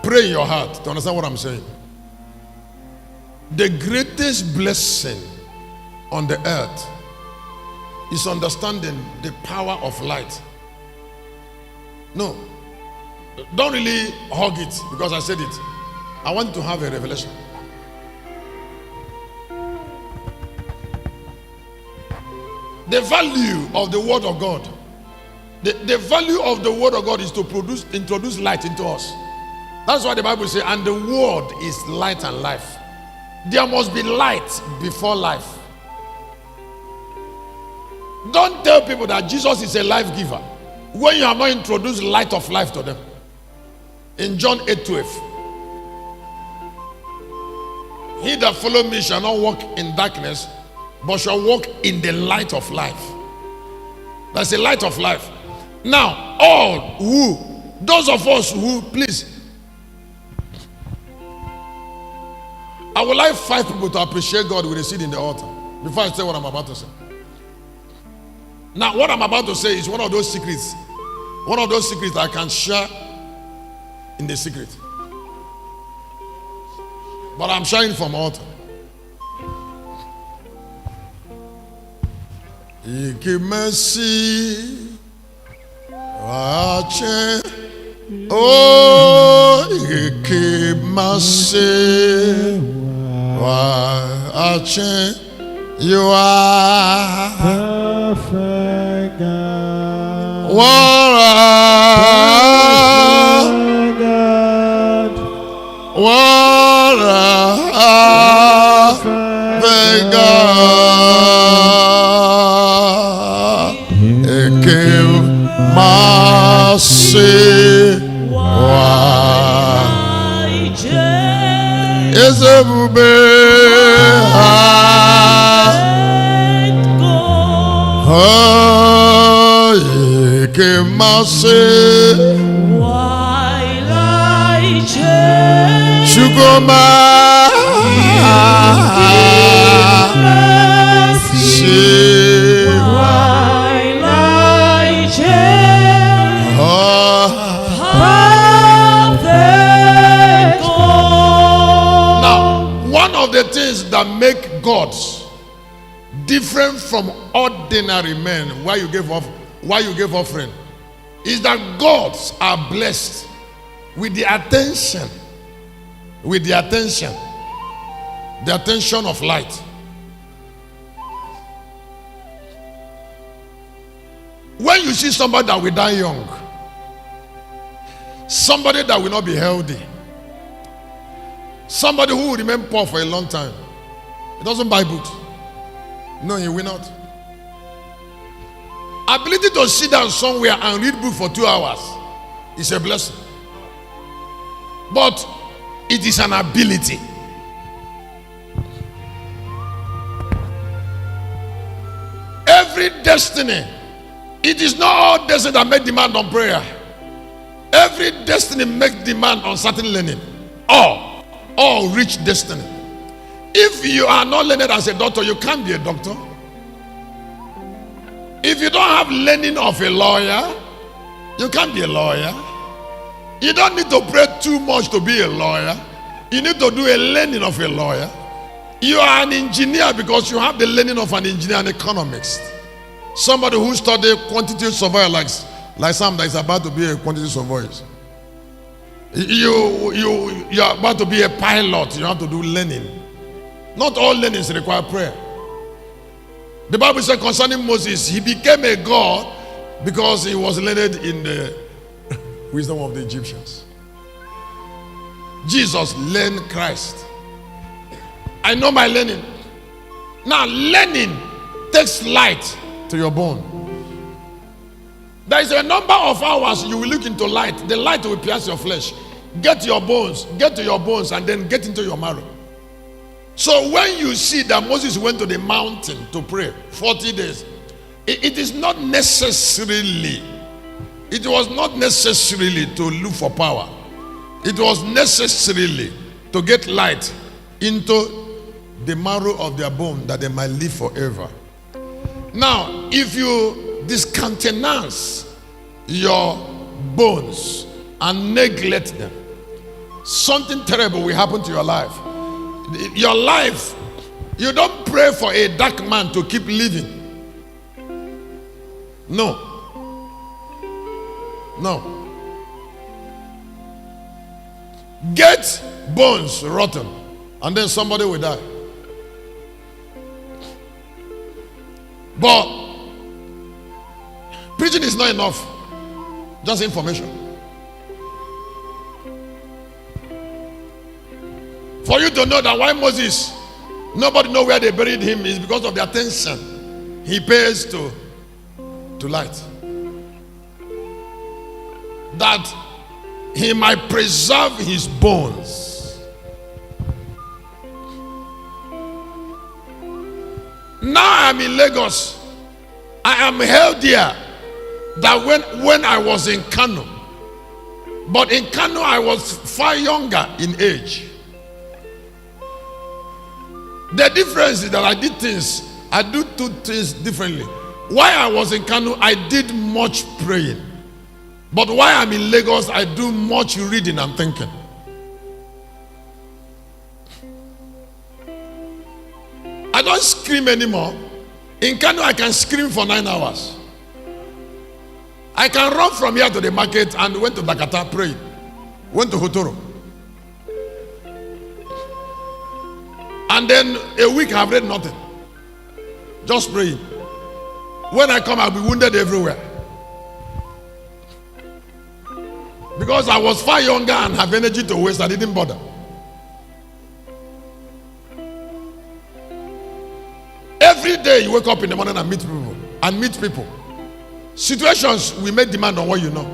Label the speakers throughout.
Speaker 1: pray in your heart to understand what I'm saying. The greatest blessing on the earth is understanding the power of light. No, don't really hug it because I said it. I want to have a revelation. The value of the word of God. The value of the word of God is to introduce light into us. That's why the Bible says, and the word is light and life. There must be light before life. Don't tell people that Jesus is a life giver when you have not introduced light of life to them. In John 8:12, he that follow me shall not walk in darkness, but shall walk in the light of life. That's the light of life. Now, those of us who, please, I would like 5 people to appreciate God with a seed in the altar before I say what I'm about to say. Now, what I'm about to say is one of those secrets I can share in the secret. But I'm sharing from altar. Ikimesi wache oh ikimesi wache you are
Speaker 2: perfect God.
Speaker 1: Perfect God. Ikimasi wache Ezebube Shugoma Now, one of the things that make gods different from ordinary men, why you give offering, is that gods are blessed with the attention of light. When you see somebody that will die young, somebody that will not be healthy, somebody who will remain poor for a long time, he doesn't buy books. No, he will not. Ability to sit down somewhere and read book for 2 hours is a blessing. But it is an ability. Every destiny, it is not all destiny that make demand on prayer. Every destiny makes demand on certain learning. All rich destiny. If you are not learned as a doctor, you can't be a doctor. If you don't have learning of a lawyer, you can't be a lawyer. You don't need to pray too much to be a lawyer. You need to do a learning of a lawyer. You are an engineer because you have the learning of an engineer and economist. Somebody who studied quantity surveyor like Sam that is about to be a quantity surveyor. You are about to be a pilot. You have to do learning. Not all learnings require prayer. The Bible says concerning Moses, he became a god because he was learned in the wisdom of the Egyptians. Jesus learned Christ. I know my learning. Now, learning takes light to your bone. There is a number of hours you will look into light. The light will pierce your flesh. Get to your bones, and then get into your marrow. So when you see that Moses went to the mountain to pray 40 days, it was not necessarily to look for power. It was necessarily to get light into the marrow of their bone that they might live forever. Now, if you discountenance your bones and neglect them, something terrible will happen to your life. Your life, you don't pray for a dark man to keep living. No. Get bones rotten, and then somebody will die. But preaching is not enough. Just information. For you to know that why Moses, nobody know where they buried him, is because of the attention he pays to light. That he might preserve his bones. Now I'm in Lagos. I am healthier than when I was in Kano. But in Kano I was far younger in age. The difference is that I do two things differently. While I was in Kano, I did much praying. But while I'm in Lagos, I do much reading and thinking. I don't scream anymore. In Kano, I can scream for 9 hours. I can run from here to the market and went to Dakata, prayed. Went to Hotoro. And then a week I've read nothing. Just praying. When I come, I'll be wounded everywhere. Because I was far younger and have energy to waste, I didn't bother. Every day you wake up in the morning and meet people. Situations will make demand on what you know.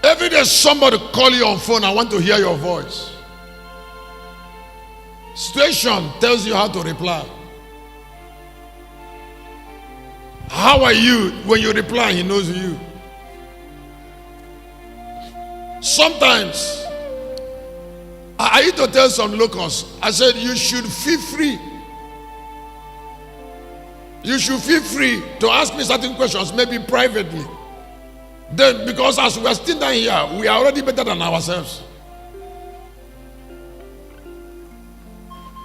Speaker 1: Every day somebody call you on phone, I want to hear your voice. Situation tells you how to reply. How are you? When you reply, he knows you. Sometimes I used to tell some locals, I said, you should feel free. You should feel free to ask me certain questions, maybe privately. Then, because as we are still down here, we are already better than ourselves.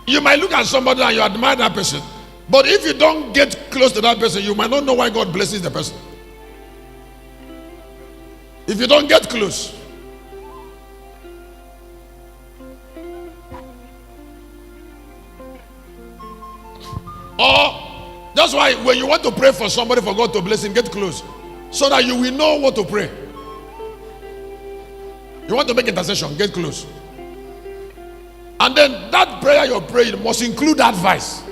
Speaker 1: You might look at somebody and you admire that person, but if you don't get close to that person, you might not know why God blesses the person. If you don't get close. Or that's why when you want to pray for somebody for God to bless him, get close, so that you will know what to pray. You want to make intercession, get close. And then that prayer you're praying must include advice.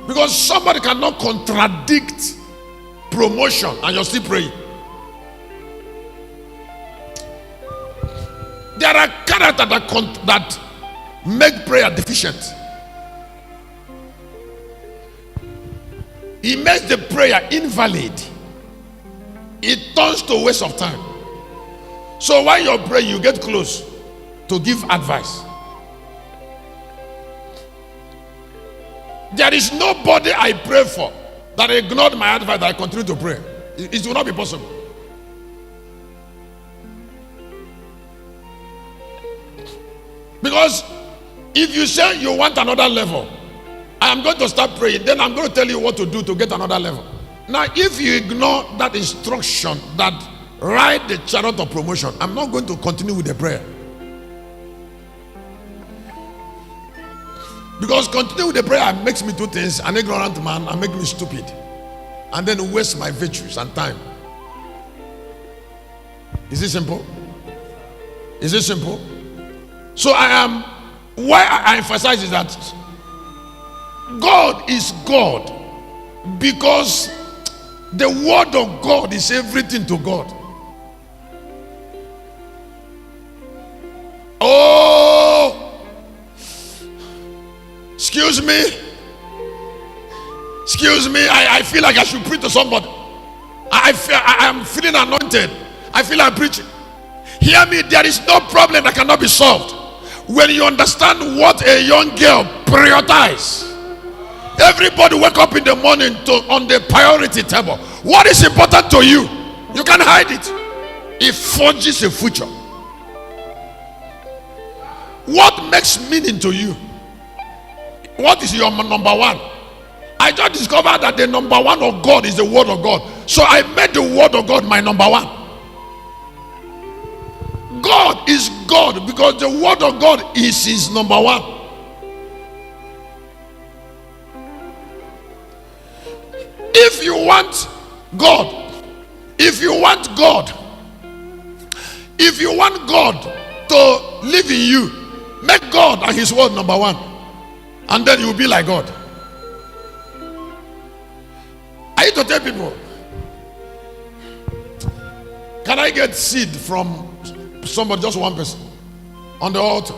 Speaker 1: Because somebody cannot contradict promotion and you're still praying. There are characters that make prayer deficient. It makes the prayer invalid. It turns to a waste of time. So while you're praying, you get close to give advice. There is nobody I pray for that ignored my advice that I continue to pray. It will not be possible. Because if you say you want another level, I'm going to start praying, then I'm going to tell you what to do to get another level. Now, if you ignore that instruction that ride the chariot of promotion, I'm not going to continue with the prayer. Because continue with the prayer makes me do things, an ignorant man, and make me stupid, and then waste my virtues and time. Is it simple? Is it simple? So why I emphasize is that God is God because the word of God is everything to God. Oh, excuse me, I feel like I should preach to somebody. I am feeling anointed. I feel like preaching. Hear me, there is no problem that cannot be solved when you understand what a young girl prioritizes. Everybody wake up in the morning on the priority table. What is important to you? You can't hide it. It forges a future. What makes meaning to you? What is your number one? I just discovered that the number one of God is the word of God. So I made the word of God my number one. God is God because the word of God is his number one. If you want God, if you want God to live in you, make God and his word number one, and then you will be like God. I need to tell people, can I get seed from somebody, just one person on the altar?